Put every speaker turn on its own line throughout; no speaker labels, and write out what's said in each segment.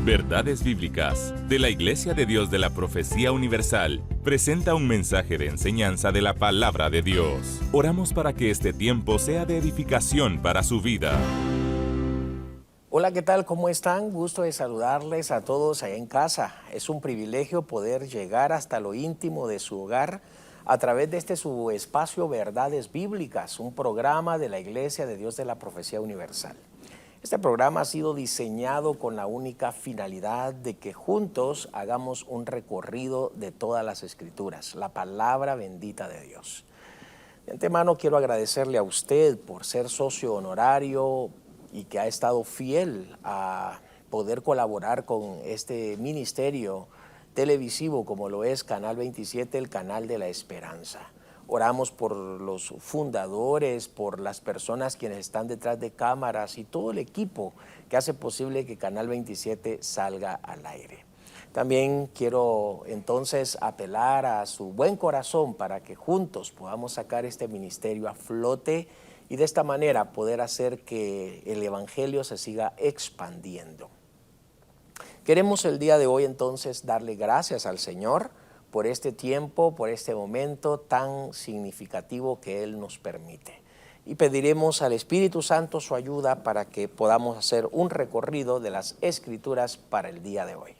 Verdades Bíblicas de la Iglesia de Dios de la Profecía Universal presenta un mensaje de enseñanza de la Palabra de Dios. Oramos para que este tiempo sea de edificación para su vida.
Hola, ¿qué tal? ¿Cómo están? Gusto de saludarles a todos allá en casa. Es un privilegio poder llegar hasta lo íntimo de su hogar a través de su espacio Verdades Bíblicas, un programa de la Iglesia de Dios de la Profecía Universal. Este programa ha sido diseñado con la única finalidad de que juntos hagamos un recorrido de todas las Escrituras, la palabra bendita de Dios. De antemano quiero agradecerle a usted por ser socio honorario y que ha estado fiel a poder colaborar con este ministerio televisivo como lo es Canal 27, el canal de la esperanza. Oramos por los fundadores, por las personas quienes están detrás de cámaras y todo el equipo que hace posible que Canal 27 salga al aire. También quiero entonces apelar a su buen corazón para que juntos podamos sacar este ministerio a flote y de esta manera poder hacer que el evangelio se siga expandiendo. Queremos el día de hoy entonces darle gracias al Señor por este tiempo, por este momento tan significativo que Él nos permite. Y pediremos al Espíritu Santo su ayuda para que podamos hacer un recorrido de las Escrituras para el día de hoy.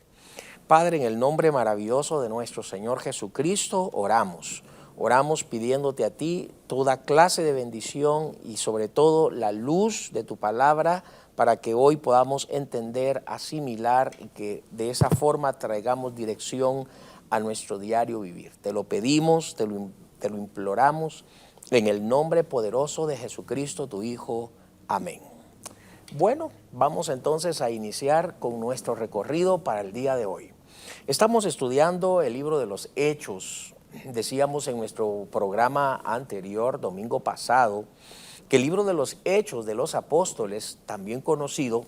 Padre, en el nombre maravilloso de nuestro Señor Jesucristo, oramos. Oramos pidiéndote a ti toda clase de bendición y sobre todo la luz de tu palabra para que hoy podamos entender, asimilar y que de esa forma traigamos dirección a nuestro diario vivir. Te lo pedimos, te lo imploramos en el nombre poderoso de Jesucristo, tu Hijo. Amén. Bueno, vamos entonces a iniciar con nuestro recorrido para el día de hoy. Estamos estudiando el libro de los Hechos. Decíamos en nuestro programa anterior, domingo pasado, que el libro de los Hechos de los Apóstoles, también conocido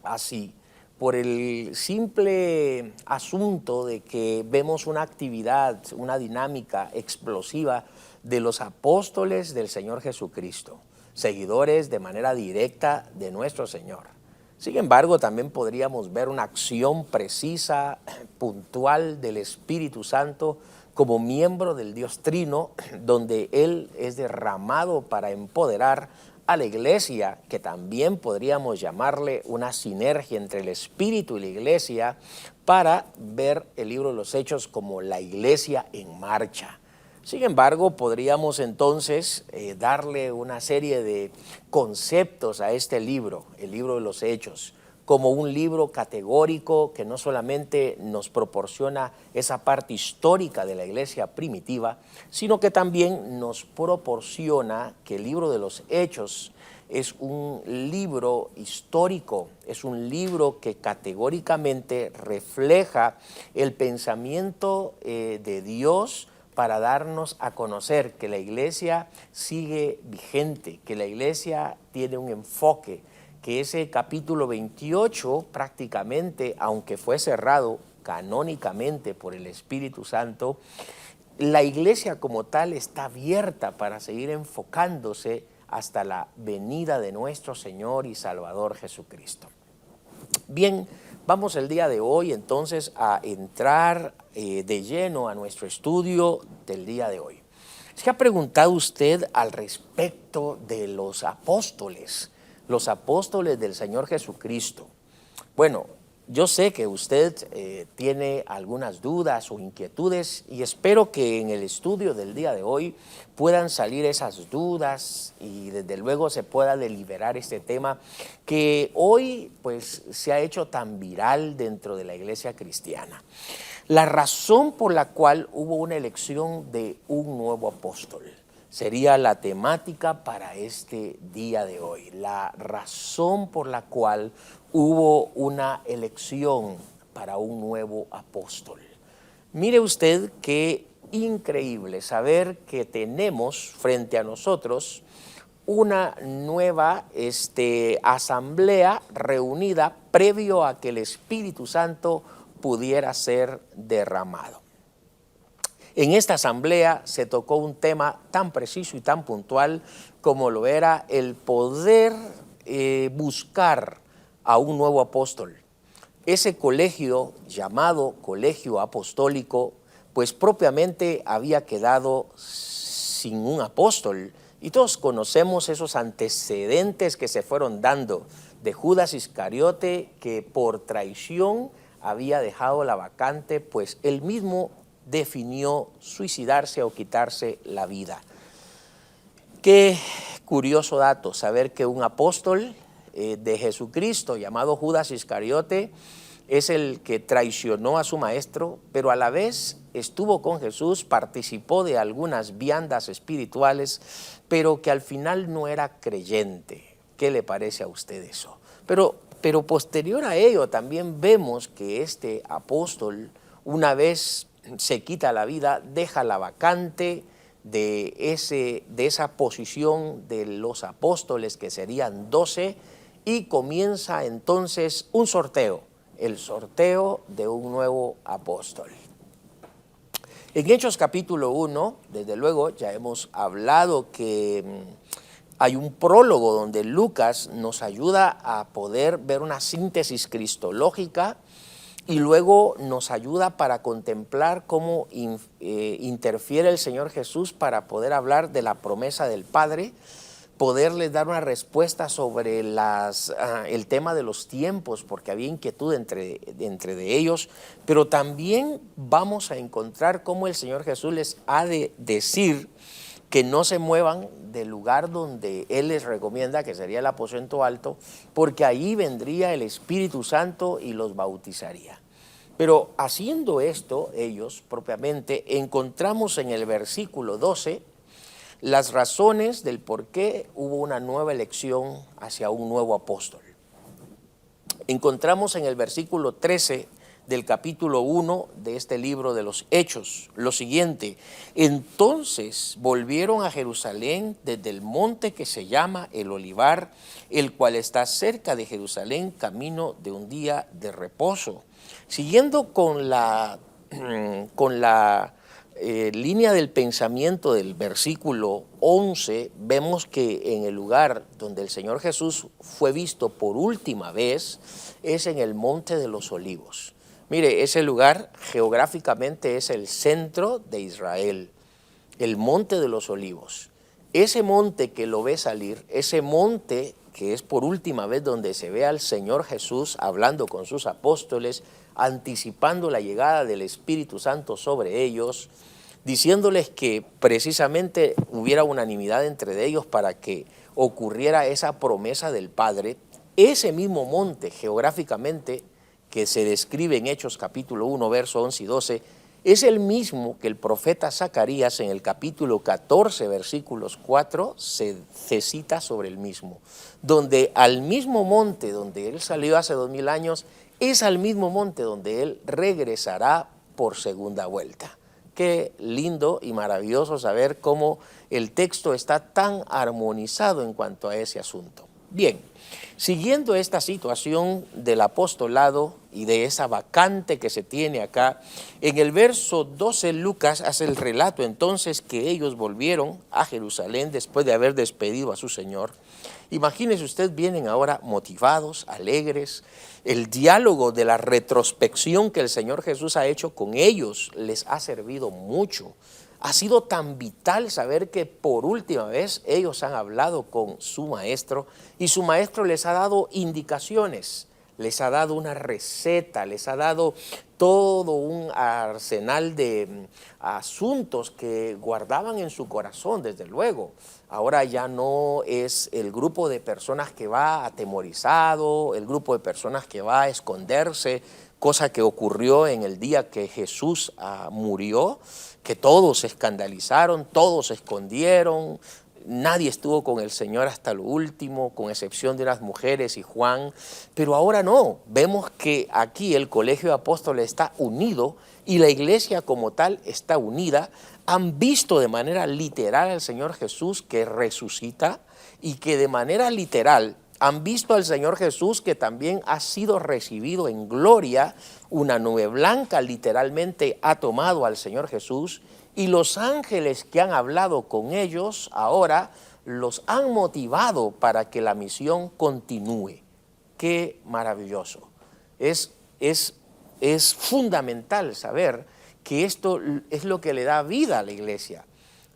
así, por el simple asunto de que vemos una actividad, una dinámica explosiva de los apóstoles del Señor Jesucristo, seguidores de manera directa de nuestro Señor. Sin embargo, también podríamos ver una acción precisa, puntual del Espíritu Santo como miembro del Dios Trino, donde Él es derramado para empoderar a la iglesia, que también podríamos llamarle una sinergia entre el Espíritu y la iglesia, para ver el libro de los Hechos como la iglesia en marcha. Sin embargo, podríamos entonces darle una serie de conceptos a este libro, el libro de los Hechos, como un libro categórico que no solamente nos proporciona esa parte histórica de la iglesia primitiva, sino que también nos proporciona que el libro de los Hechos es un libro histórico, es un libro que categóricamente refleja el pensamiento de Dios para darnos a conocer que la iglesia sigue vigente, que la iglesia tiene un enfoque, que ese capítulo 28 prácticamente, aunque fue cerrado canónicamente por el Espíritu Santo, la iglesia como tal está abierta para seguir enfocándose hasta la venida de nuestro Señor y Salvador Jesucristo. Bien, vamos el día de hoy entonces a entrar de lleno a nuestro estudio del día de hoy. ¿Se ha preguntado usted al respecto de los apóstoles del Señor Jesucristo? Bueno, yo sé que usted tiene algunas dudas o inquietudes y espero que en el estudio del día de hoy puedan salir esas dudas y desde luego se pueda deliberar este tema que hoy pues se ha hecho tan viral dentro de la iglesia cristiana. La razón por la cual hubo una elección de un nuevo apóstol sería la temática para este día de hoy. La razón por la cual hubo una elección para un nuevo apóstol. Mire usted qué increíble saber que tenemos frente a nosotros una nueva asamblea reunida previo a que el Espíritu Santo pudiera ser derramado. En esta asamblea se tocó un tema tan preciso y tan puntual como lo era el poder buscar a un nuevo apóstol, ese colegio llamado Colegio Apostólico, pues propiamente había quedado sin un apóstol. Y todos conocemos esos antecedentes que se fueron dando de Judas Iscariote, que por traición había dejado la vacante, pues él mismo definió suicidarse o quitarse la vida. Qué curioso dato, saber que un apóstol de Jesucristo llamado Judas Iscariote es el que traicionó a su maestro, pero a la vez estuvo con Jesús, participó de algunas viandas espirituales, pero que al final no era creyente. ¿Qué le parece a usted eso? Pero posterior a ello también vemos que este apóstol, una vez se quita la vida, deja la vacante de esa posición de los apóstoles, que serían 12, y comienza entonces un sorteo, el sorteo de un nuevo apóstol. En Hechos capítulo 1, desde luego ya hemos hablado que hay un prólogo donde Lucas nos ayuda a poder ver una síntesis cristológica y luego nos ayuda para contemplar cómo interfiere el Señor Jesús para poder hablar de la promesa del Padre, poderles dar una respuesta sobre el tema de los tiempos, porque había inquietud entre de ellos, pero también vamos a encontrar cómo el Señor Jesús les ha de decir que no se muevan del lugar donde Él les recomienda, que sería el aposento alto, porque ahí vendría el Espíritu Santo y los bautizaría. Pero haciendo esto, ellos propiamente, encontramos en el versículo 12 las razones del por qué hubo una nueva elección hacia un nuevo apóstol. Encontramos en el versículo 13 del capítulo 1 de este libro de los Hechos lo siguiente: entonces volvieron a Jerusalén desde el monte que se llama el Olivar, el cual está cerca de Jerusalén, camino de un día de reposo. Siguiendo con la línea del pensamiento del versículo 11, vemos que en el lugar donde el Señor Jesús fue visto por última vez es en el Monte de los Olivos. Mire, ese lugar geográficamente es el centro de Israel, el Monte de los Olivos. Ese monte que lo ve salir, ese monte que es por última vez donde se ve al Señor Jesús hablando con sus apóstoles, anticipando la llegada del Espíritu Santo sobre ellos, diciéndoles que precisamente hubiera unanimidad entre ellos para que ocurriera esa promesa del Padre. Ese mismo monte geográficamente que se describe en Hechos capítulo 1, verso 11 y 12, es el mismo que el profeta Zacarías en el capítulo 14, versículos 4, se cita sobre el mismo, donde al mismo monte donde él salió hace 2000 años, es al mismo monte donde él regresará por segunda vuelta. Qué lindo y maravilloso saber cómo el texto está tan armonizado en cuanto a ese asunto. Bien, siguiendo esta situación del apostolado y de esa vacante que se tiene acá, en el verso 12 Lucas hace el relato entonces que ellos volvieron a Jerusalén después de haber despedido a su Señor. Imagínese usted, vienen ahora motivados, alegres. El diálogo de la retrospección que el Señor Jesús ha hecho con ellos les ha servido mucho. Ha sido tan vital saber que por última vez ellos han hablado con su maestro y su maestro les ha dado indicaciones, les ha dado una receta, les ha dado todo un arsenal de asuntos que guardaban en su corazón, desde luego. Ahora ya no es el grupo de personas que va atemorizado, el grupo de personas que va a esconderse, cosa que ocurrió en el día que Jesús murió, que todos se escandalizaron, todos se escondieron, nadie estuvo con el Señor hasta lo último, con excepción de las mujeres y Juan. Pero ahora no, vemos que aquí el colegio de apóstoles está unido y la iglesia como tal está unida. Han visto de manera literal al Señor Jesús que resucita y que de manera literal han visto al Señor Jesús que también ha sido recibido en gloria. Una nube blanca literalmente ha tomado al Señor Jesús y los ángeles que han hablado con ellos ahora los han motivado para que la misión continúe. Qué maravilloso. Es es fundamental saber que esto es lo que le da vida a la iglesia.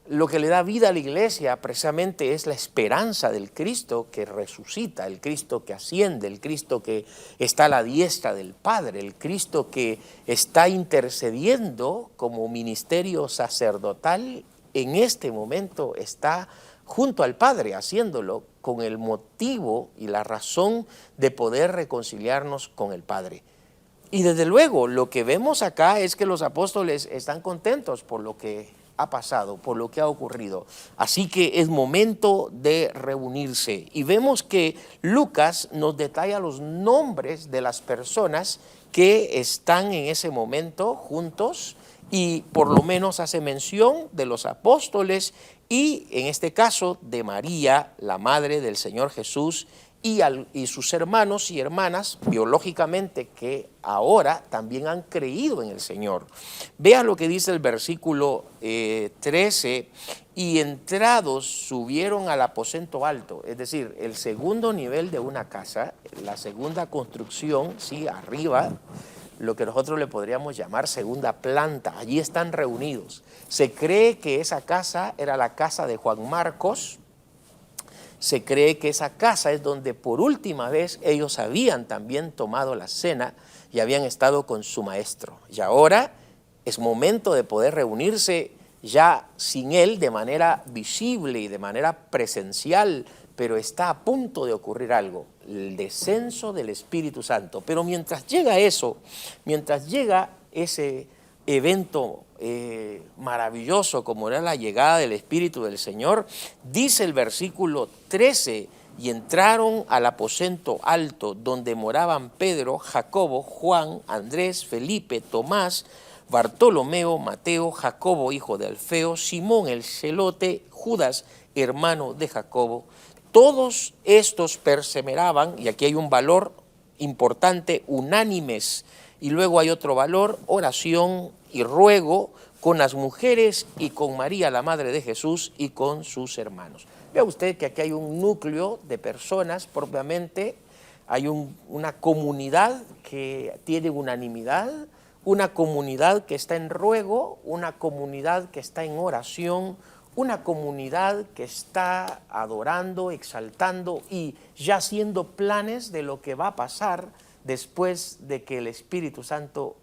Lo que le da vida a la iglesia precisamente es la esperanza del Cristo que resucita, el Cristo que asciende, el Cristo que está a la diestra del Padre, el Cristo que está intercediendo como ministerio sacerdotal. En este momento está junto al Padre, haciéndolo con el motivo y la razón de poder reconciliarnos con el Padre. Y desde luego lo que vemos acá es que los apóstoles están contentos por lo que ha pasado, por lo que ha ocurrido. Así que es momento de reunirse. Y vemos que Lucas nos detalla los nombres de las personas que están en ese momento juntos y por lo menos hace mención de los apóstoles y en este caso de María, la madre del Señor Jesús, y sus hermanos y hermanas biológicamente que ahora también han creído en el Señor. Vea lo que dice el versículo 13, y entrados subieron al aposento alto, es decir, el segundo nivel de una casa, la segunda construcción, sí, arriba, lo que nosotros le podríamos llamar segunda planta. Allí están reunidos. Se cree que esa casa era la casa de Juan Marcos. Se cree que esa casa es donde por última vez ellos habían también tomado la cena y habían estado con su maestro. Y ahora es momento de poder reunirse ya sin él de manera visible y de manera presencial, pero está a punto de ocurrir algo, el descenso del Espíritu Santo. Pero mientras llega eso, mientras llega ese evento maravilloso como era la llegada del Espíritu del Señor, dice el versículo 13, y entraron al aposento alto donde moraban Pedro, Jacobo, Juan, Andrés, Felipe, Tomás, Bartolomeo, Mateo, Jacobo, hijo de Alfeo, Simón el celote, Judas, hermano de Jacobo. Todos estos perseveraban, y aquí hay un valor importante, unánimes, y luego hay otro valor, oración y ruego con las mujeres y con María, la madre de Jesús, y con sus hermanos. Vea usted que aquí hay un núcleo de personas propiamente, hay una comunidad que tiene unanimidad, una comunidad que está en ruego, una comunidad que está en oración, una comunidad que está adorando, exaltando y ya haciendo planes de lo que va a pasar después de que el Espíritu Santo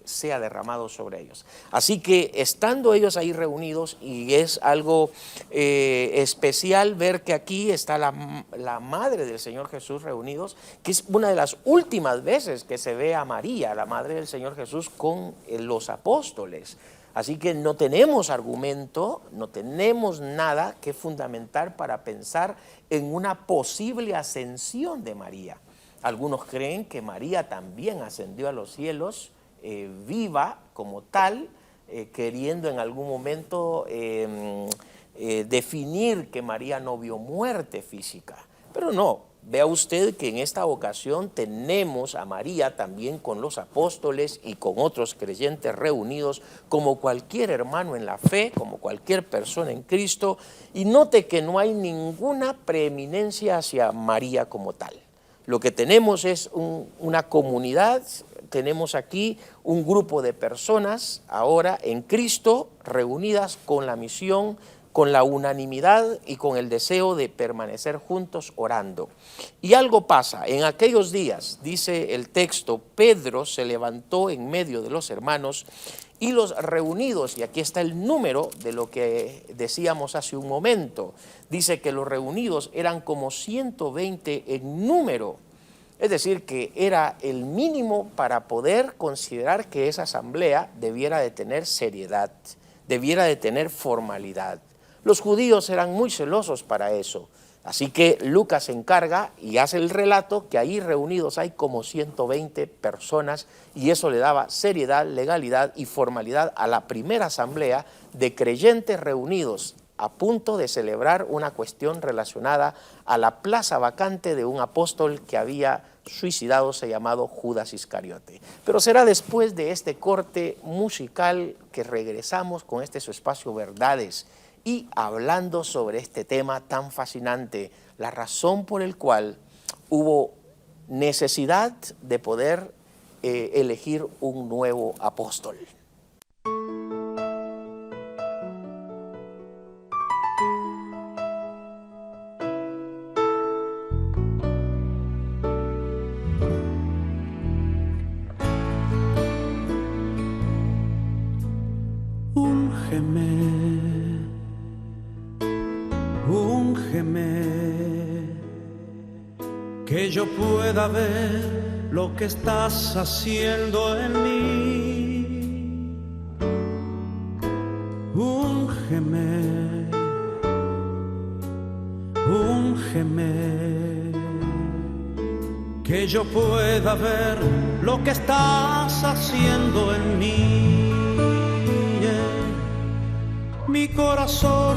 sea derramado sobre ellos. Así que estando ellos ahí reunidos, y es algo especial ver que aquí está la madre del Señor Jesús reunidos, que es una de las últimas veces que se ve a María, la madre del Señor Jesús, con los apóstoles. Así que no tenemos argumento, no tenemos nada que fundamentar para pensar en una posible ascensión de María. Algunos creen que María también ascendió a los cielos, viva como tal, queriendo en algún momento definir que María no vio muerte física. Pero no, vea usted que en esta ocasión tenemos a María también con los apóstoles y con otros creyentes reunidos como cualquier hermano en la fe, como cualquier persona en Cristo, y note que no hay ninguna preeminencia hacia María como tal. Lo que tenemos es una comunidad, tenemos aquí un grupo de personas ahora en Cristo reunidas con la misión, con la unanimidad y con el deseo de permanecer juntos orando. Y algo pasa, en aquellos días, dice el texto, Pedro se levantó en medio de los hermanos y los reunidos, y aquí está el número de lo que decíamos hace un momento, dice que los reunidos eran como 120 en número, es decir, que era el mínimo para poder considerar que esa asamblea debiera de tener seriedad, debiera de tener formalidad. Los judíos eran muy celosos para eso, así que Lucas se encarga y hace el relato que ahí reunidos hay como 120 personas y eso le daba seriedad, legalidad y formalidad a la primera asamblea de creyentes reunidos a punto de celebrar una cuestión relacionada a la plaza vacante de un apóstol que había suicidado, llamado Judas Iscariote. Pero será después de este corte musical que regresamos con su espacio Verdades y hablando sobre este tema tan fascinante, la razón por el cual hubo necesidad de poder elegir un nuevo apóstol.
Úngeme, que yo pueda ver lo que estás haciendo en mí. Úngeme, úngeme, que yo pueda ver lo que estás haciendo en mí. Mi corazón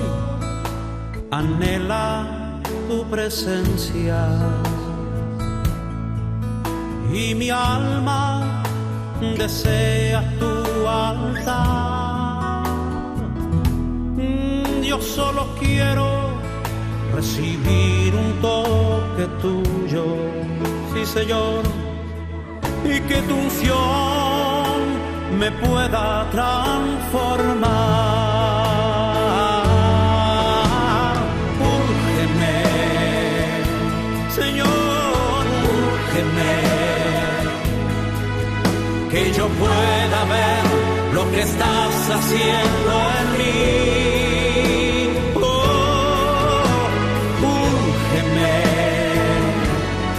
anhela tu presencia y mi alma desea tu altar. Yo solo quiero recibir un toque tuyo, sí Señor, y que tu unción me pueda transformar. Que yo pueda ver lo que estás haciendo en mí. Oh, úngeme,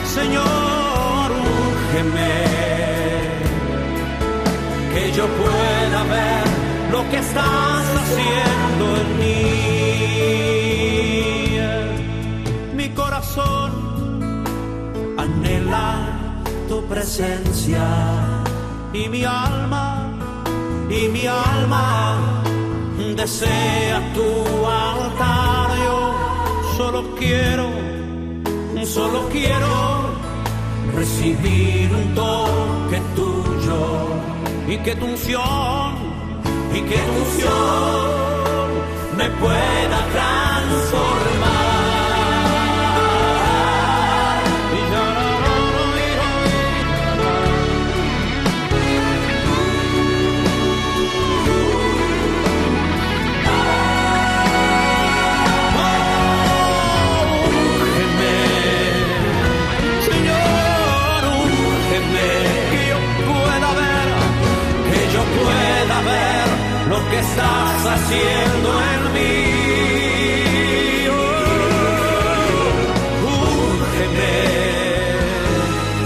Señor, úngeme. Que yo pueda ver lo que estás haciendo en mí. Mi corazón anhela tu presencia y mi alma desea tu altar. Yo solo quiero recibir un toque tuyo y que tu unción me pueda transformar. Lo que estás haciendo en mí. Úngeme,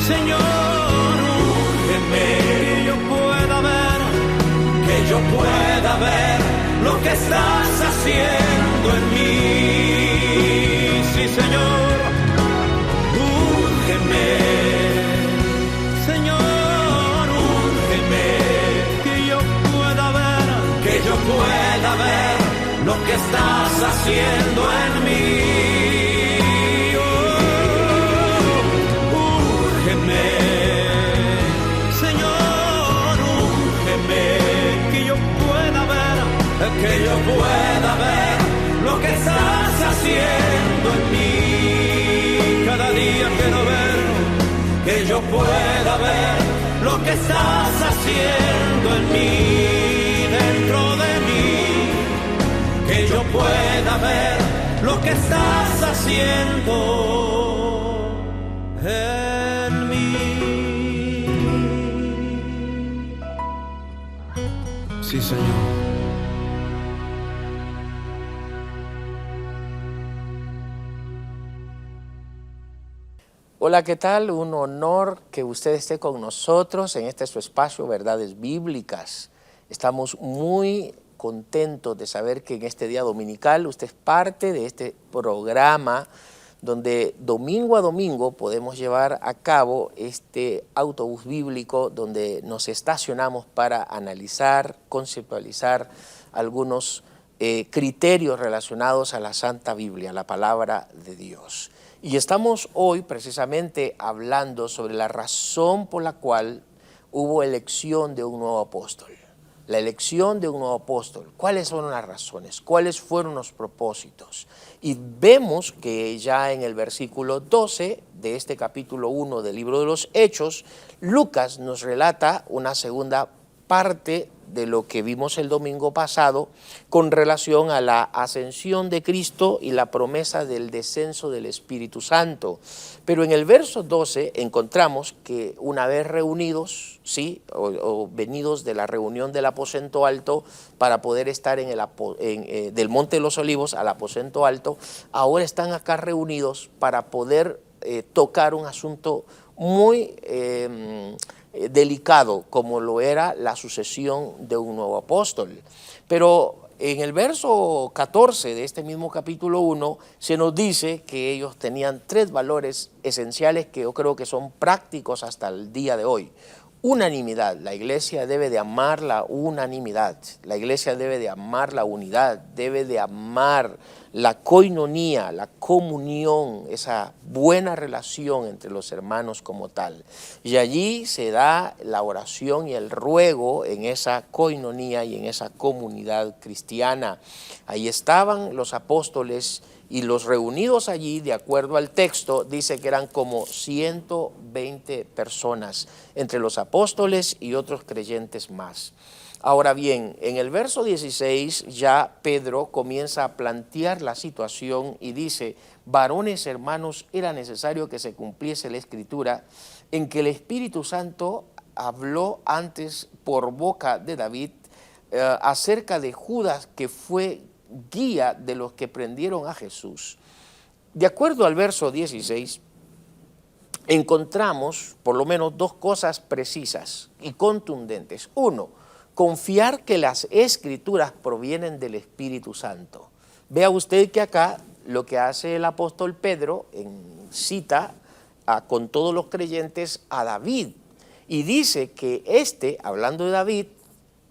Señor, úngeme, que yo pueda ver lo que estás haciendo en mí. Sí, Señor, úngeme, Señor, úngeme, que yo pueda ver lo que estás haciendo en mí. Úngeme, Señor, úngeme, que yo pueda ver lo que estás haciendo en mí. Cada día quiero ver, que yo pueda ver lo que estás haciendo en mí. Dentro de mí, que yo pueda ver lo que estás haciendo en mí. Sí, Señor.
Hola, ¿qué tal? Un honor que usted esté con nosotros en este su espacio, Verdades Bíblicas. Estamos muy contentos de saber que en este día dominical usted es parte de este programa donde domingo a domingo podemos llevar a cabo este autobús bíblico donde nos estacionamos para analizar, conceptualizar algunos criterios relacionados a la Santa Biblia, la palabra de Dios. Y estamos hoy precisamente hablando sobre la razón por la cual hubo elección de un nuevo apóstol. la elección de un nuevo apóstol. ¿Cuáles son las razones? ¿Cuáles fueron los propósitos? Y vemos que ya en el versículo 12 de este capítulo 1 del libro de los Hechos, Lucas nos relata una segunda parte de lo que vimos el domingo pasado con relación a la ascensión de Cristo y la promesa del descenso del Espíritu Santo. Pero en el verso 12 encontramos que una vez reunidos, ¿sí? o venidos de la reunión del aposento alto para poder estar del Monte de los Olivos al aposento alto, ahora están acá reunidos para poder tocar un asunto muy delicado, como lo era la sucesión de un nuevo apóstol. Pero en el verso 14 de este mismo capítulo 1 se nos dice que ellos tenían 3 valores esenciales que yo creo que son prácticos hasta el día de hoy. Unanimidad. La iglesia debe de amar la unanimidad, la iglesia debe de amar la unidad, debe de amar la koinonía, la comunión, esa buena relación entre los hermanos como tal. Y allí se da la oración y el ruego en esa koinonía y en esa comunidad cristiana. Ahí estaban los apóstoles y los reunidos allí, de acuerdo al texto, dice que eran como 120 personas, entre los apóstoles y otros creyentes más. Ahora bien, en el verso 16 ya Pedro comienza a plantear la situación y dice: varones hermanos, era necesario que se cumpliese la escritura en que el Espíritu Santo habló antes por boca de David acerca de Judas, que fue guía de los que prendieron a Jesús. De acuerdo al verso 16, encontramos por lo menos 2 cosas precisas y contundentes. 1, confiar que las Escrituras provienen del Espíritu Santo. Vea usted que acá lo que hace el apóstol Pedro cita con todos los creyentes a David y dice que hablando de David,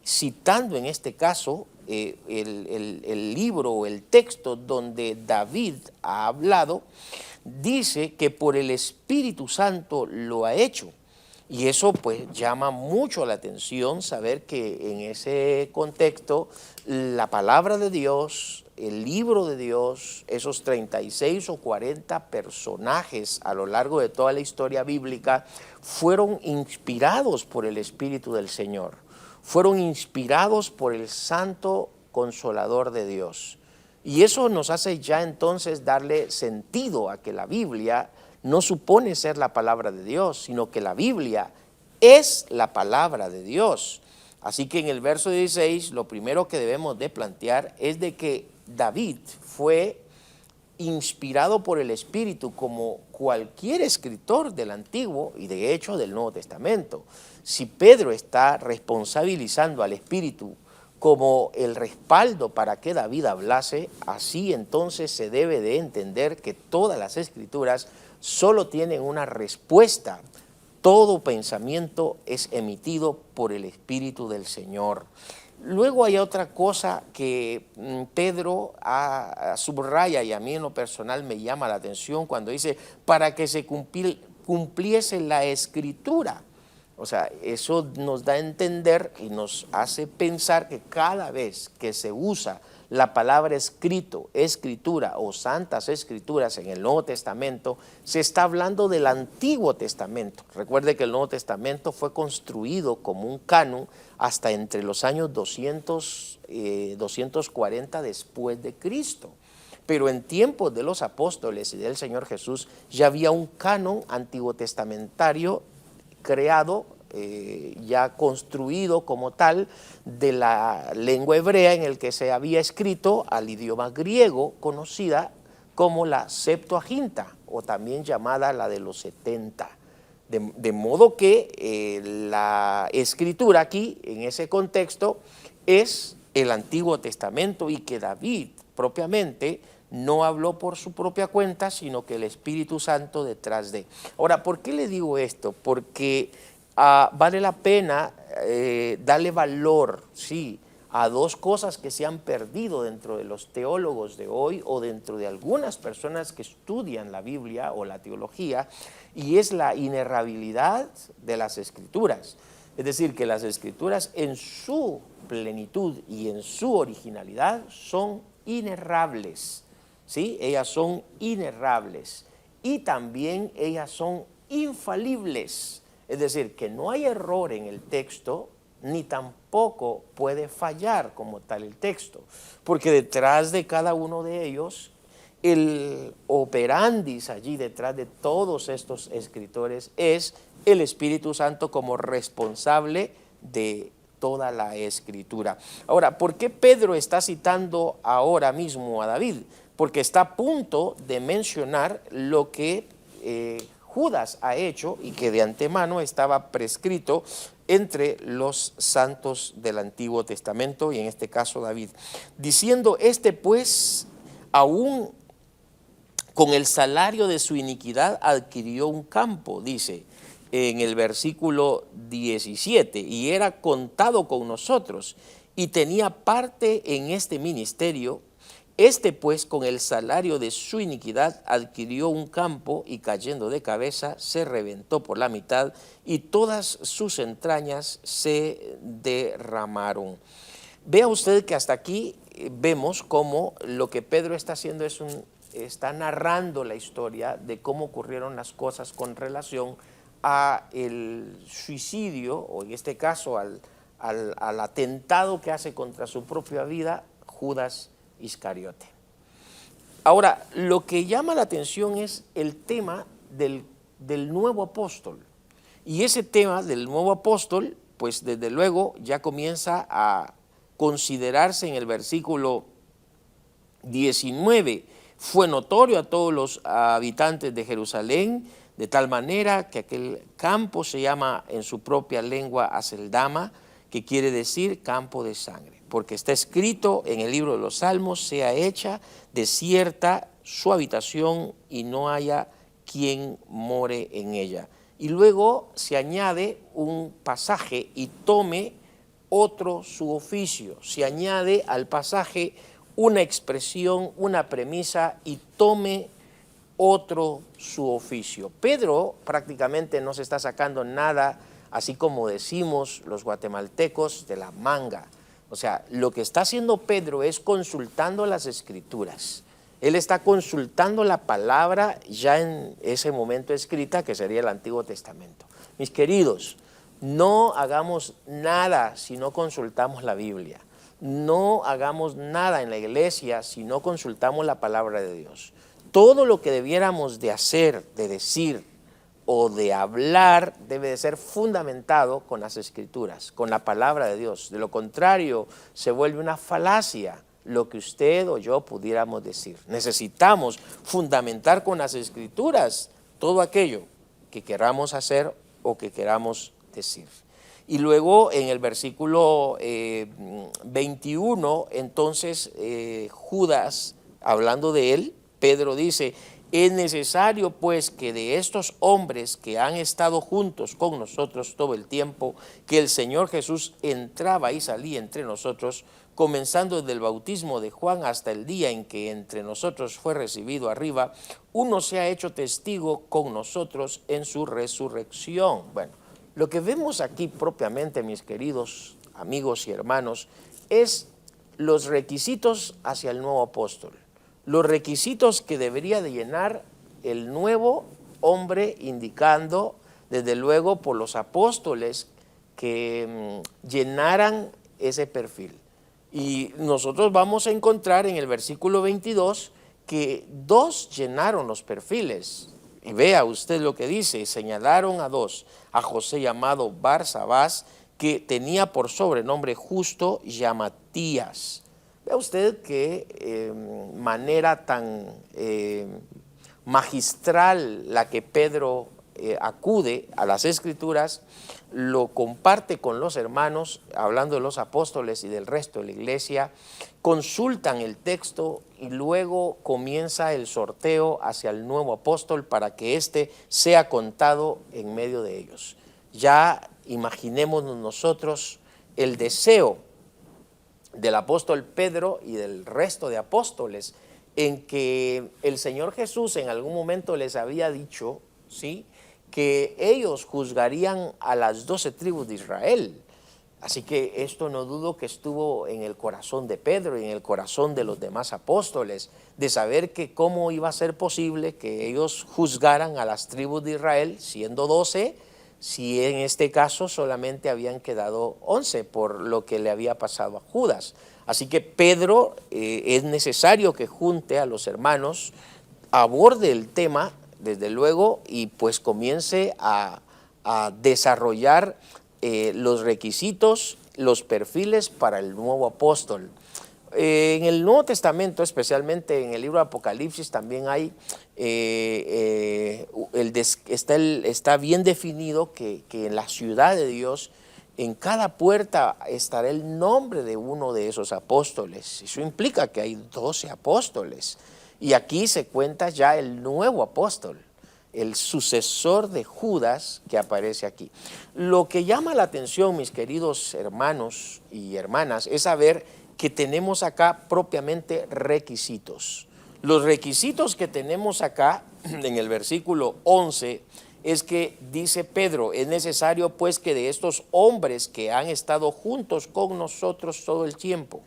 citando en este caso el libro o el texto donde David ha hablado, dice que por el Espíritu Santo lo ha hecho. Y eso pues llama mucho la atención saber que en ese contexto la palabra de Dios, el libro de Dios, esos 36 o 40 personajes a lo largo de toda la historia bíblica fueron inspirados por el Espíritu del Señor, fueron inspirados por el Santo Consolador de Dios. Y eso nos hace ya entonces darle sentido a que la Biblia no supone ser la palabra de Dios, sino que la Biblia es la palabra de Dios. Así que en el verso 16 lo primero que debemos de plantear es de que David fue inspirado por el Espíritu como cualquier escritor del Antiguo y de hecho del Nuevo Testamento. Si Pedro está responsabilizando al Espíritu como el respaldo para que David hablase, así entonces se debe de entender que todas las Escrituras solo tienen una respuesta. Todo pensamiento es emitido por el Espíritu del Señor. Luego hay otra cosa que Pedro subraya y a mí en lo personal me llama la atención cuando dice para que se cumpliese la Escritura. O sea, eso nos da a entender y nos hace pensar que cada vez que se usa la palabra escrito, escritura o santas escrituras en el Nuevo Testamento, se está hablando del Antiguo Testamento. Recuerde que el Nuevo Testamento fue construido como un canon hasta entre los años 240 después de Cristo. Pero en tiempos de los apóstoles y del Señor Jesús ya había un canon antiguo testamentario creado, ya construido como tal de la lengua hebrea en el que se había escrito al idioma griego, conocida como la Septuaginta o también llamada la de los 70. De modo que la escritura aquí en ese contexto es el Antiguo Testamento y que David propiamente no habló por su propia cuenta, sino que el Espíritu Santo detrás de. Ahora, ¿por qué le digo esto? Porque vale la pena darle valor, sí, a 2 cosas que se han perdido dentro de los teólogos de hoy o dentro de algunas personas que estudian la Biblia o la teología, y es la inerrabilidad de las Escrituras. Es decir, que las escrituras en su plenitud y en su originalidad son inerrables, ¿sí? Ellas son inerrables y también ellas son infalibles. Es decir, que no hay error en el texto, ni tampoco puede fallar como tal el texto, porque detrás de cada uno de ellos, el operandis allí detrás de todos estos escritores es el Espíritu Santo como responsable de toda la escritura. Ahora, ¿por qué Pedro está citando ahora mismo a David? Porque está a punto de mencionar lo que Judas ha hecho y que de antemano estaba prescrito entre los santos del Antiguo Testamento y en este caso David, diciendo: este pues aún con el salario de su iniquidad adquirió un campo, dice en el versículo 17, y era contado con nosotros y tenía parte en este ministerio. Este pues con el salario de su iniquidad adquirió un campo y cayendo de cabeza se reventó por la mitad y todas sus entrañas se derramaron. Vea usted que hasta aquí vemos cómo lo que Pedro está haciendo está narrando la historia de cómo ocurrieron las cosas con relación a el suicidio, o en este caso al atentado que hace contra su propia vida Judas Iscariote. Ahora, lo que llama la atención es el tema del nuevo apóstol. Y ese tema del nuevo apóstol, pues desde luego ya comienza a considerarse en el versículo 19. Fue notorio a todos los habitantes de Jerusalén, de tal manera que aquel campo se llama en su propia lengua Aceldama, que quiere decir campo de sangre, porque está escrito en el libro de los Salmos: sea hecha desierta su habitación y no haya quien more en ella. Y luego se añade un pasaje y tome otro su oficio, se añade al pasaje una expresión, una premisa y tome otro su oficio. Pedro prácticamente no se está sacando nada, así como decimos los guatemaltecos, de la manga. O sea, lo que está haciendo Pedro es consultando las escrituras. Él está consultando la palabra ya en ese momento escrita, que sería el Antiguo Testamento. Mis queridos, no hagamos nada si no consultamos la Biblia. No hagamos nada en la iglesia si no consultamos la palabra de Dios. Todo lo que debiéramos de hacer, de decir o de hablar debe de ser fundamentado con las escrituras, con la palabra de Dios. De lo contrario, se vuelve una falacia lo que usted o yo pudiéramos decir. Necesitamos fundamentar con las escrituras todo aquello que queramos hacer o que queramos decir. Y luego en el versículo 21, entonces Judas, hablando de él, Pedro dice: es necesario pues que de estos hombres que han estado juntos con nosotros todo el tiempo que el Señor Jesús entraba y salía entre nosotros, comenzando desde el bautismo de Juan hasta el día en que entre nosotros fue recibido arriba, uno se ha hecho testigo con nosotros en su resurrección. Bueno, lo que vemos aquí propiamente, mis queridos amigos y hermanos, es los requisitos hacia el nuevo apóstol. Los requisitos que debería de llenar el nuevo hombre, indicando desde luego por los apóstoles que llenaran ese perfil. Y nosotros vamos a encontrar en el versículo 22 que 2 llenaron los perfiles. Y vea usted lo que dice: señalaron a 2, a José llamado Barsabás, que tenía por sobrenombre Justo, y a Matías. Vea usted qué manera tan magistral la que Pedro acude a las Escrituras, lo comparte con los hermanos, hablando de los apóstoles y del resto de la iglesia, consultan el texto y luego comienza el sorteo hacia el nuevo apóstol para que éste sea contado en medio de ellos. Ya imaginémonos nosotros el deseo del apóstol Pedro y del resto de apóstoles en que el Señor Jesús en algún momento les había dicho, ¿sí?, que ellos juzgarían a las 12 tribus de Israel. Así que esto no dudo que estuvo en el corazón de Pedro y en el corazón de los demás apóstoles, de saber que cómo iba a ser posible que ellos juzgaran a las tribus de Israel, siendo 12, si en este caso solamente habían quedado 11 por lo que le había pasado a Judas. Así que Pedro es necesario que junte a los hermanos, aborde el tema, desde luego, y pues comience a desarrollar los requisitos, los perfiles para el nuevo apóstol. En el Nuevo Testamento, especialmente en el libro de Apocalipsis, también hay está bien definido que en la ciudad de Dios, en cada puerta estará el nombre de uno de esos apóstoles. Eso implica que hay 12 apóstoles. Y aquí se cuenta ya el nuevo apóstol, el sucesor de Judas que aparece aquí. Lo que llama la atención, mis queridos hermanos y hermanas, es saber que tenemos acá propiamente requisitos. Los requisitos que tenemos acá en el versículo 11 es que dice Pedro: es necesario pues que de estos hombres que han estado juntos con nosotros todo el tiempo.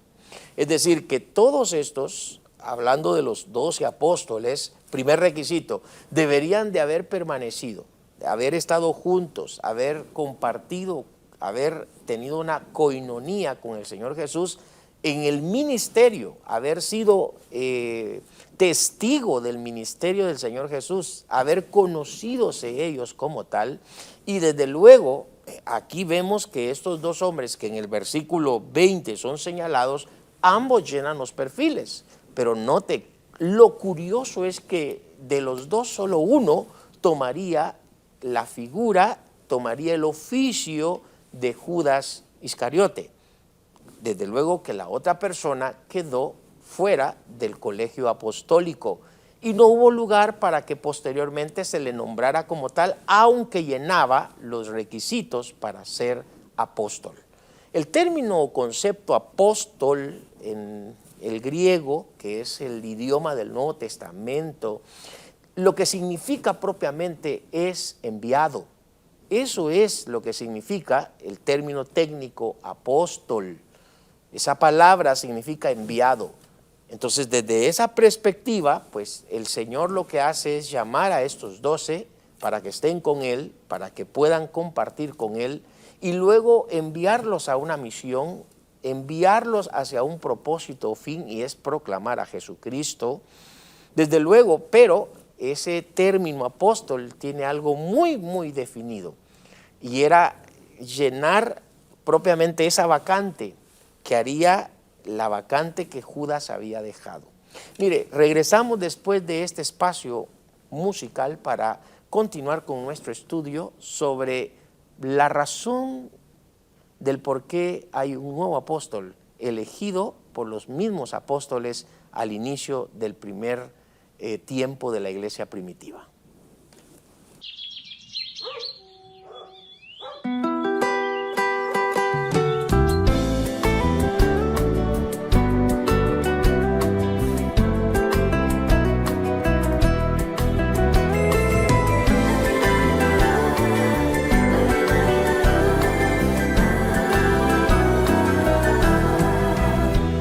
Es decir, que todos estos, hablando de los 12 apóstoles, primer requisito, deberían de haber permanecido, de haber estado juntos, haber compartido, haber tenido una coinonía con el Señor Jesús en el ministerio, haber sido testigo del ministerio del Señor Jesús, haber conocídose ellos como tal. Y desde luego, aquí vemos que estos dos hombres que en el versículo 20 son señalados, ambos llenan los perfiles. Pero note, lo curioso es que de los dos solo uno tomaría la figura, tomaría el oficio de Judas Iscariote. Desde luego que la otra persona quedó fuera del colegio apostólico y no hubo lugar para que posteriormente se le nombrara como tal, aunque llenaba los requisitos para ser apóstol. El término o concepto apóstol en el griego, que es el idioma del Nuevo Testamento, lo que significa propiamente es enviado. Eso es lo que significa el término técnico apóstol. Esa palabra significa enviado. Entonces, desde esa perspectiva, pues el Señor lo que hace es llamar a estos 12 para que estén con Él, para que puedan compartir con Él, y luego enviarlos a una misión, enviarlos hacia un propósito o fin, y es proclamar a Jesucristo. Desde luego, pero ese término apóstol tiene algo muy, muy definido, y era llenar propiamente esa vacante que haría la vacante que Judas había dejado. Mire, regresamos después de este espacio musical para continuar con nuestro estudio sobre la razón del por qué hay un nuevo apóstol elegido por los mismos apóstoles al inicio del primer tiempo de la iglesia primitiva.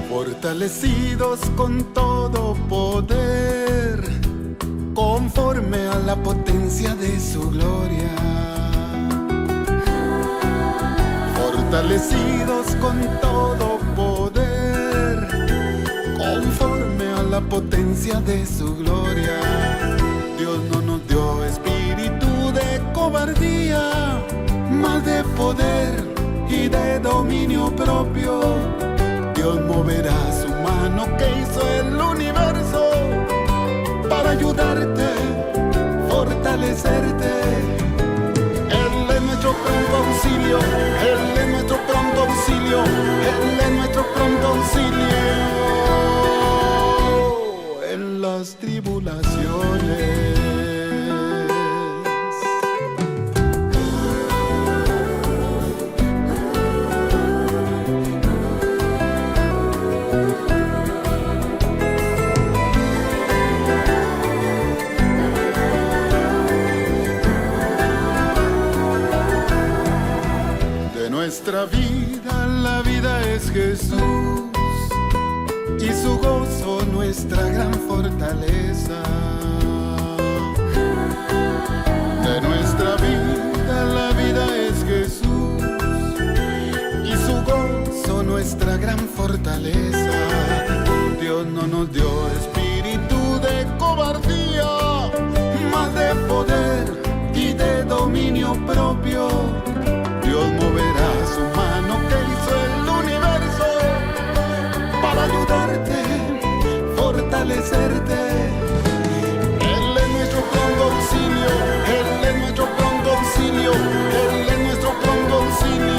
Fortalecidos con todo poder, conforme a la potencia de su gloria. Fortalecidos con todo poder, conforme a la potencia de su gloria. Dios no nos dio espíritu de cobardía, mas de poder y de dominio propio. Dios moverá su mano que hizo el universo para ayudarte, fortalecerte. Él es nuestro pronto auxilio, Él es nuestro pronto auxilio, Él es nuestro pronto auxilio en las tribulaciones. De nuestra vida, la vida es Jesús y su gozo nuestra gran fortaleza. De nuestra vida, la vida es Jesús y su gozo nuestra gran fortaleza. Dios no nos dio espíritu de cobardía, mas de poder y de dominio propio. Dios moverá su mano que hizo el universo para ayudarte, fortalecerte. Él es nuestro pronto auxilio, Él es nuestro pronto auxilio, Él es nuestro pronto auxilio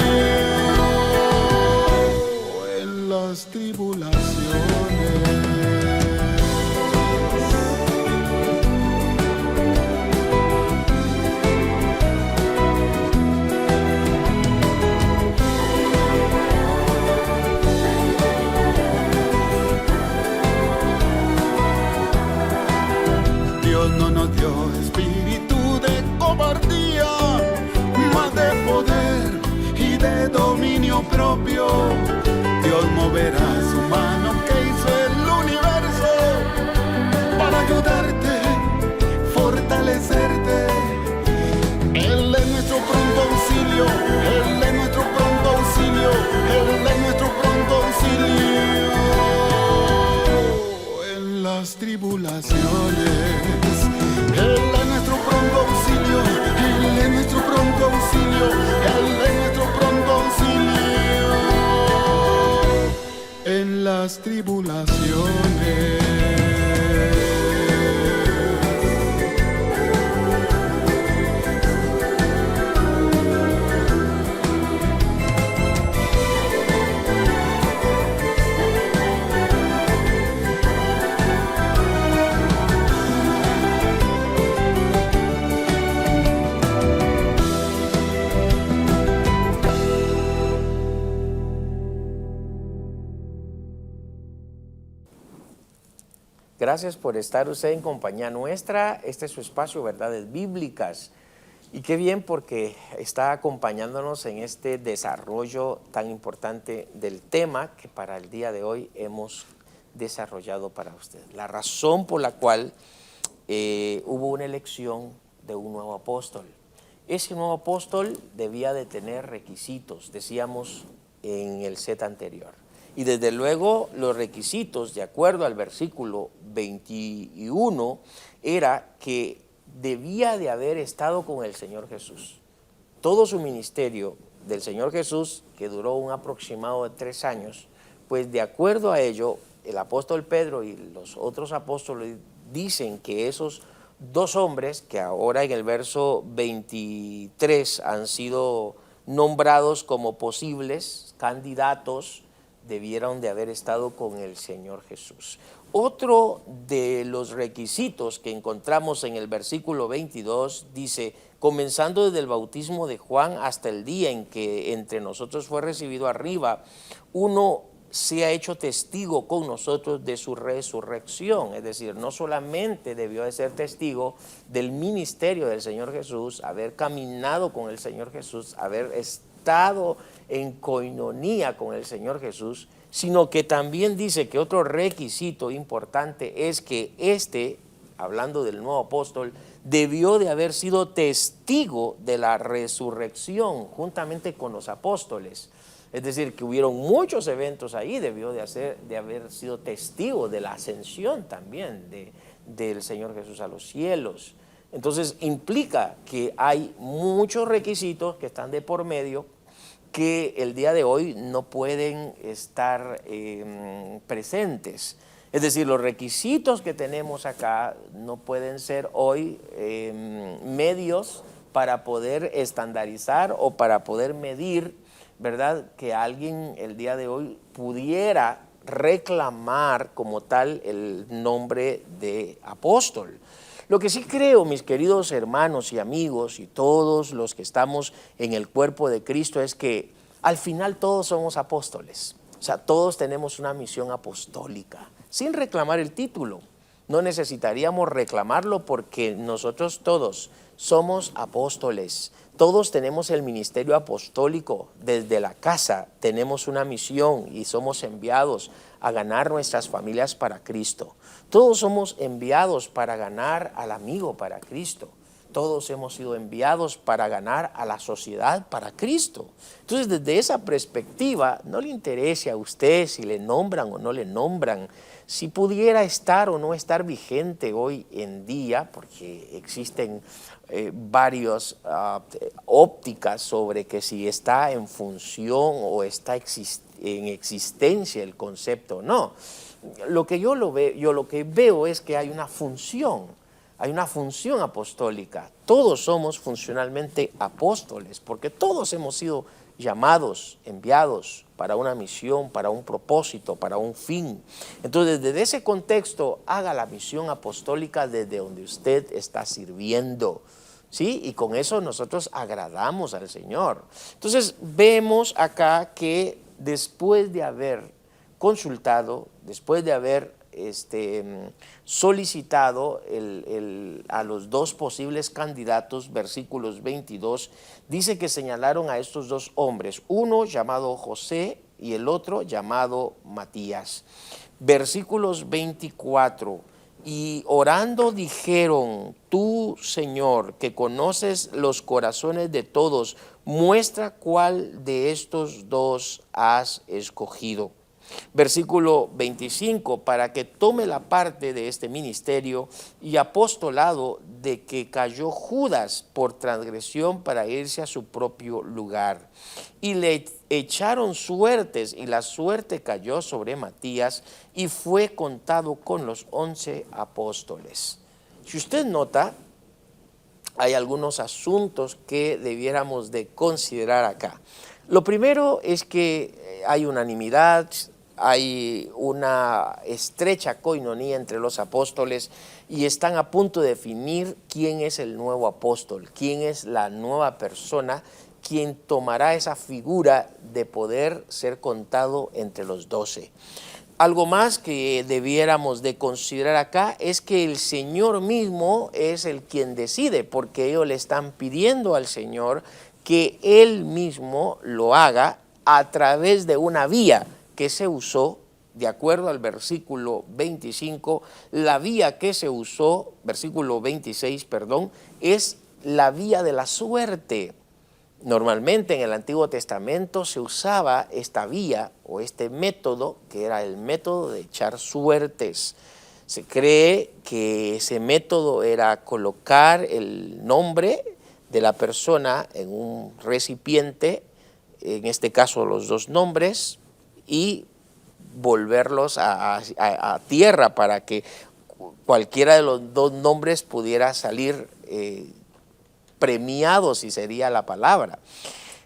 en las tribulaciones. No nos dio espíritu de cobardía, mas de poder y de dominio propio. Dios moverá su mano que hizo el universo para ayudarte, fortalecerte. Él es nuestro pronto auxilio, Él es nuestro pronto auxilio, Él es nuestro pronto auxilio en las tribulaciones. Él es nuestro pronto auxilio, Él es nuestro pronto auxilio, Él es nuestro pronto auxilio en las tribulaciones.
Gracias por estar usted en compañía nuestra. Este es su espacio, Verdades Bíblicas. Y qué bien porque está acompañándonos en este desarrollo tan importante del tema que para el día de hoy hemos desarrollado para usted. La razón por la cual hubo una elección de un nuevo apóstol. Ese nuevo apóstol debía de tener requisitos, decíamos en el set anterior. Y desde luego los requisitos, de acuerdo al versículo 21, era que debía de haber estado con el Señor Jesús. Todo su ministerio del Señor Jesús, que duró un aproximado de 3 años, pues de acuerdo a ello, el apóstol Pedro y los otros apóstoles dicen que esos 2 hombres, que ahora en el verso 23 han sido nombrados como posibles candidatos, debieron de haber estado con el Señor Jesús. Otro de los requisitos que encontramos en el versículo 22 dice, comenzando desde el bautismo de Juan hasta el día en que entre nosotros fue recibido arriba, uno se ha hecho testigo con nosotros de su resurrección. Es decir, no solamente debió de ser testigo del ministerio del Señor Jesús, haber caminado con el Señor Jesús, haber estado en coinonía con el Señor Jesús, sino que también dice que otro requisito importante es que hablando del nuevo apóstol, debió de haber sido testigo de la resurrección juntamente con los apóstoles. Es decir, que hubieron muchos eventos ahí, debió de haber sido testigo de la ascensión también del Señor Jesús a los cielos. Entonces implica que hay muchos requisitos que están de por medio que el día de hoy no pueden estar presentes. Es decir, los requisitos que tenemos acá no pueden ser hoy medios para poder estandarizar o para poder medir, ¿verdad?, que alguien el día de hoy pudiera reclamar como tal el nombre de apóstol. Lo que sí creo, mis queridos hermanos y amigos y todos los que estamos en el cuerpo de Cristo, es que al final todos somos apóstoles. O sea, todos tenemos una misión apostólica, sin reclamar el título. No necesitaríamos reclamarlo porque nosotros todos somos apóstoles. Todos tenemos el ministerio apostólico. Desde la casa tenemos una misión y somos enviados a ganar nuestras familias para Cristo. Todos somos enviados para ganar al amigo para Cristo. Todos hemos sido enviados para ganar a la sociedad para Cristo. Entonces, desde esa perspectiva, no le interese a usted si le nombran o no le nombran, si pudiera estar o no estar vigente hoy en día, porque existen varias ópticas sobre que si está en función o está en existencia el concepto o no. Lo que yo lo que veo es que hay una función. Hay una función apostólica. Todos somos funcionalmente apóstoles, porque todos hemos sido llamados, enviados para una misión, para un propósito, para un fin. Entonces, desde ese contexto, haga la misión apostólica desde donde usted está sirviendo, ¿sí? Y con eso nosotros agradamos al Señor. Entonces, vemos acá que después de haber consultado, después de haber solicitado a los dos posibles candidatos, versículos 22, dice que señalaron a estos dos hombres, uno llamado José y el otro llamado Matías. Versículos 24, y orando dijeron, tú, Señor, que conoces los corazones de todos, muestra cuál de estos dos has escogido. Versículo 25, para que tome la parte de este ministerio y apostolado de que cayó Judas por transgresión para irse a su propio lugar. Y le echaron suertes, y la suerte cayó sobre Matías, y fue contado con los 11 apóstoles. Si usted nota, hay algunos asuntos que debiéramos de considerar acá. Lo primero es que hay unanimidad, hay una estrecha coinonía entre los apóstoles y están a punto de definir quién es el nuevo apóstol, quién es la nueva persona, quien tomará esa figura de poder ser contado entre los 12. Algo más que debiéramos de considerar acá es que el Señor mismo es el quien decide, porque ellos le están pidiendo al Señor que Él mismo lo haga a través de una vía que se usó, de acuerdo al versículo 25, la vía que se usó, versículo 26, perdón, es la vía de la suerte. Normalmente en el Antiguo Testamento se usaba esta vía o este método, que era el método de echar suertes. Se cree que ese método era colocar el nombre de la persona en un recipiente, en este caso los dos nombres, y volverlos a tierra para que cualquiera de los dos nombres pudiera salir premiado, si sería la palabra.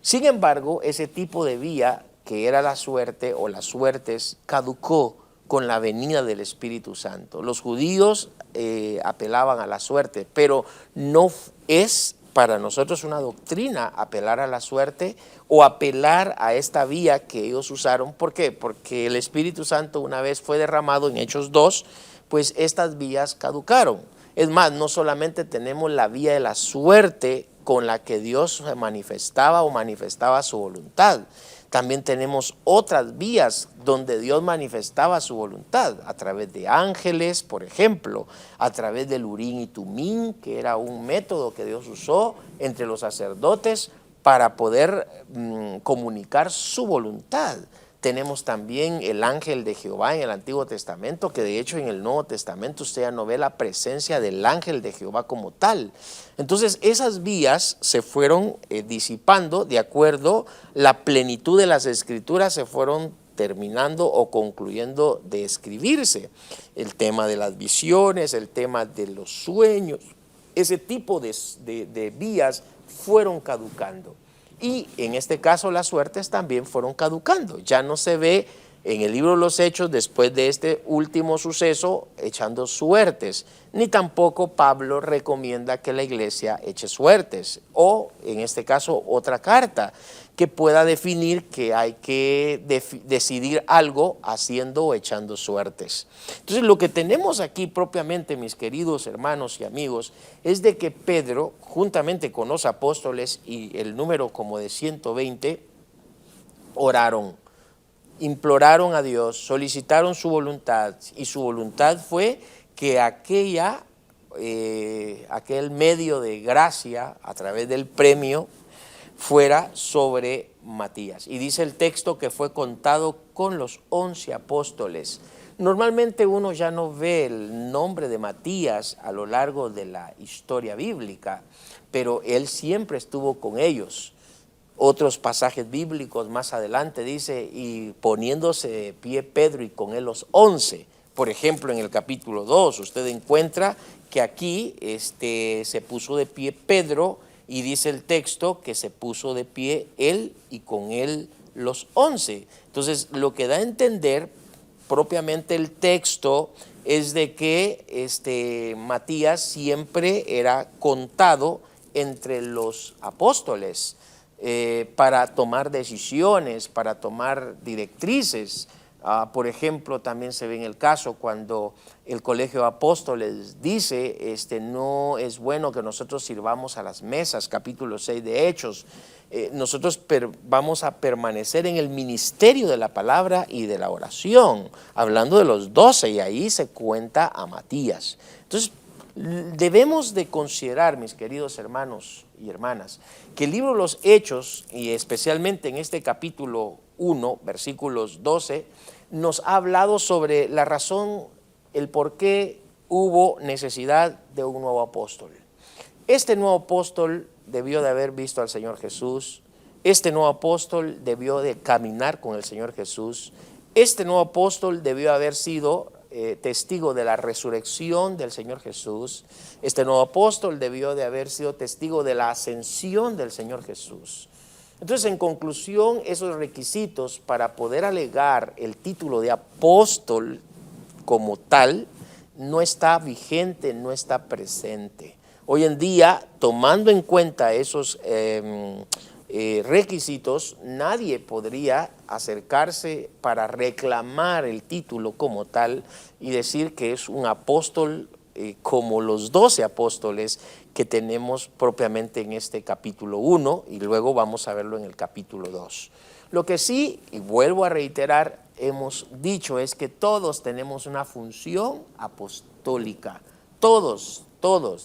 Sin embargo, ese tipo de vía, que era la suerte o las suertes, caducó con la venida del Espíritu Santo. Los judíos apelaban a la suerte, pero no es para nosotros una doctrina apelar a la suerte o apelar a esta vía que ellos usaron. ¿Por qué? Porque el Espíritu Santo, una vez fue derramado en Hechos 2, pues estas vías caducaron. Es más, no solamente tenemos la vía de la suerte con la que Dios se manifestaba o manifestaba su voluntad, también tenemos otras vías donde Dios manifestaba su voluntad, a través de ángeles, por ejemplo, a través del Urim y Tumim, que era un método que Dios usó entre los sacerdotes para poder comunicar su voluntad. Tenemos también el ángel de Jehová en el Antiguo Testamento, que de hecho en el Nuevo Testamento usted ya no ve la presencia del ángel de Jehová como tal. Entonces esas vías se fueron disipando de acuerdo, la plenitud de las escrituras se fueron terminando o concluyendo de escribirse. El tema de las visiones, el tema de los sueños, ese tipo de vías fueron caducando. Y en este caso las suertes también fueron caducando. Ya no se ve en el libro de los Hechos después de este último suceso echando suertes, ni tampoco Pablo recomienda que la iglesia eche suertes, o en este caso otra carta que pueda definir que hay que decidir algo haciendo o echando suertes. Entonces lo que tenemos aquí propiamente, mis queridos hermanos y amigos, es de que Pedro, juntamente con los apóstoles y el número como de 120, oraron, imploraron a Dios, solicitaron su voluntad, y su voluntad fue que aquel medio de gracia a través del premio fuera sobre Matías. Y dice el texto que fue contado con los 11 apóstoles. Normalmente uno ya no ve el nombre de Matías a lo largo de la historia bíblica, pero él siempre estuvo con ellos. Otros pasajes bíblicos más adelante dice, y poniéndose de pie Pedro y con él los 11. Por ejemplo, en el capítulo 2 usted encuentra que aquí se puso de pie Pedro, y dice el texto que se puso de pie él y con él los 11. Entonces lo que da a entender propiamente el texto es de que Matías siempre era contado entre los apóstoles, para tomar decisiones, para tomar directrices. Por ejemplo, también se ve en el caso cuando el Colegio de Apóstoles dice, no es bueno que nosotros sirvamos a las mesas, capítulo 6 de Hechos. Nosotros vamos a permanecer en el ministerio de la palabra y de la oración, hablando de los 12, y ahí se cuenta a Matías. Entonces, debemos de considerar, mis queridos hermanos y hermanas, que el libro de los Hechos, y especialmente en este capítulo 1, versículos 12, nos ha hablado sobre la razón, el por qué hubo necesidad de un nuevo apóstol. Este nuevo apóstol debió de haber visto al Señor Jesús. Este nuevo apóstol debió de caminar con el Señor Jesús. Este nuevo apóstol debió haber sido testigo de la resurrección del Señor Jesús. Este nuevo apóstol debió de haber sido testigo de la ascensión del Señor Jesús. Entonces, en conclusión, esos requisitos para poder alegar el título de apóstol como tal no está vigente, no está presente. Hoy en día, tomando en cuenta esos requisitos, nadie podría acercarse para reclamar el título como tal y decir que es un apóstol como los 12 apóstoles que tenemos propiamente en este capítulo 1, y luego vamos a verlo en el capítulo 2. Lo que sí, y vuelvo a reiterar, hemos dicho es que todos tenemos una función apostólica. Todos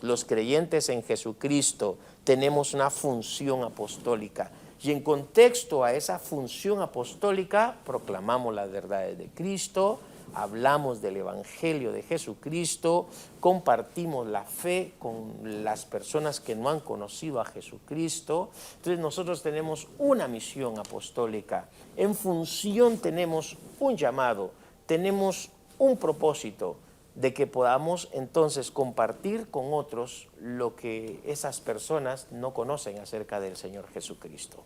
los creyentes en Jesucristo tenemos una función apostólica. Y en contexto a esa función apostólica, proclamamos las verdades de Cristo, hablamos del Evangelio de Jesucristo, compartimos la fe con las personas que no han conocido a Jesucristo. Entonces nosotros tenemos una misión apostólica. En función tenemos un llamado, tenemos un propósito de que podamos entonces compartir con otros lo que esas personas no conocen acerca del Señor Jesucristo.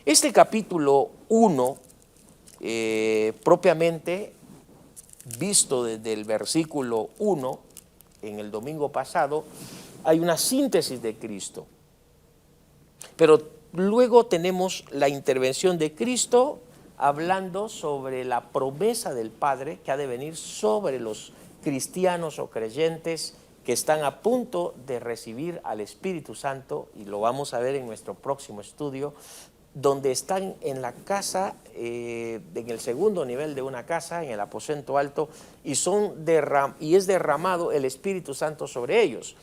Este capítulo 1, propiamente visto desde el versículo 1, en el domingo pasado, hay una síntesis de Cristo. Pero luego tenemos la intervención de Cristo hablando sobre la promesa del Padre que ha de venir sobre los cristianos o creyentes que están a punto de recibir al Espíritu Santo, y lo vamos a ver en nuestro próximo estudio, donde están en la casa, en el segundo nivel de una casa, en el aposento alto, y es derramado el Espíritu Santo sobre ellos.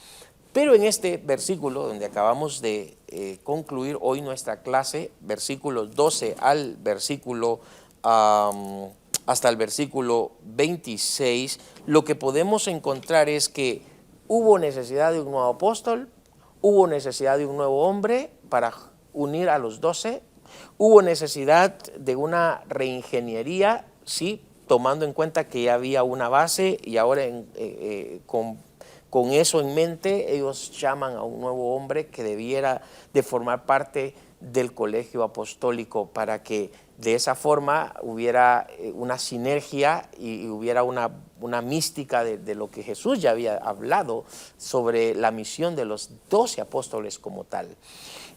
Pero en este versículo, donde acabamos de concluir hoy nuestra clase, versículos 12 al versículo hasta el versículo 26, lo que podemos encontrar es que hubo necesidad de un nuevo apóstol, hubo necesidad de un nuevo hombre para unir a los 12, hubo necesidad de una reingeniería, sí, tomando en cuenta que ya había una base, y ahora con eso en mente ellos llaman a un nuevo hombre que debiera de formar parte del colegio apostólico para que de esa forma hubiera una sinergia y hubiera una mística de lo que Jesús ya había hablado sobre la misión de los 12 apóstoles como tal.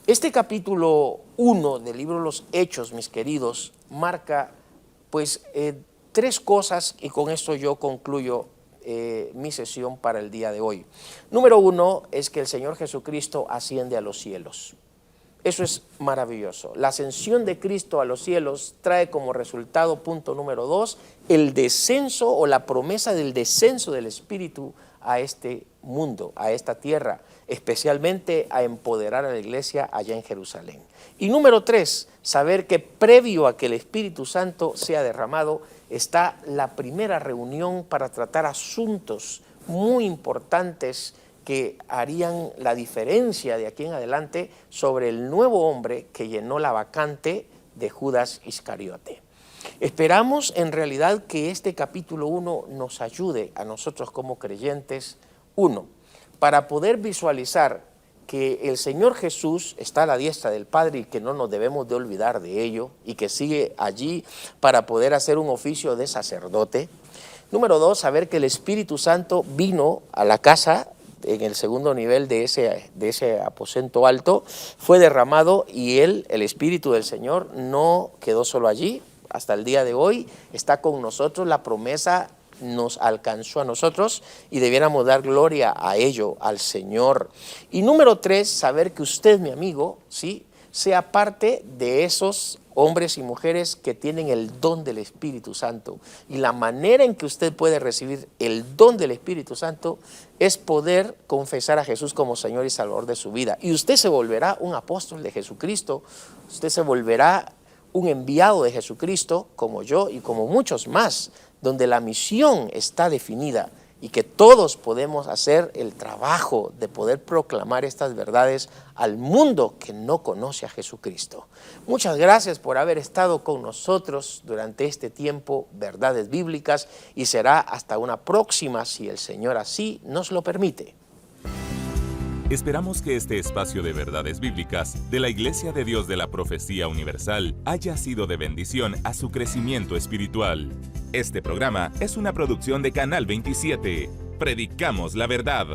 Este capítulo 1 del libro de los Hechos, mis queridos, marca pues 3 cosas, y con esto yo concluyo mi sesión para el día de hoy. Número 1 es que el Señor Jesucristo asciende a los cielos. Eso es maravilloso. La ascensión de Cristo a los cielos trae como resultado, punto número 2, el descenso o la promesa del descenso del Espíritu a este mundo, a esta tierra, especialmente a empoderar a la iglesia allá en Jerusalén. Y número 3, saber que previo a que el Espíritu Santo sea derramado, está la primera reunión para tratar asuntos muy importantes que harían la diferencia de aquí en adelante sobre el nuevo hombre que llenó la vacante de Judas Iscariote. Esperamos en realidad que este capítulo 1 nos ayude a nosotros como creyentes, para poder visualizar que el Señor Jesús está a la diestra del Padre y que no nos debemos de olvidar de ello y que sigue allí para poder hacer un oficio de sacerdote. Número 2, saber que el Espíritu Santo vino a la casa en el segundo nivel de ese aposento alto, fue derramado y el Espíritu del Señor no quedó solo allí. Hasta el día de hoy está con nosotros, la promesa nos alcanzó a nosotros y debiéramos dar gloria a ello, al Señor. Y número 3, saber que usted, mi amigo, ¿sí?, sea parte de esos hombres y mujeres que tienen el don del Espíritu Santo. Y la manera en que usted puede recibir el don del Espíritu Santo es poder confesar a Jesús como Señor y Salvador de su vida. Y usted se volverá un apóstol de Jesucristo, usted se volverá un enviado de Jesucristo, como yo y como muchos más, donde la misión está definida y que todos podemos hacer el trabajo de poder proclamar estas verdades al mundo que no conoce a Jesucristo. Muchas gracias por haber estado con nosotros durante este tiempo, Verdades Bíblicas, y será hasta una próxima si el Señor así nos lo permite.
Esperamos que este espacio de Verdades Bíblicas de la Iglesia de Dios de la Profecía Universal haya sido de bendición a su crecimiento espiritual. Este programa es una producción de Canal 27. Predicamos la verdad.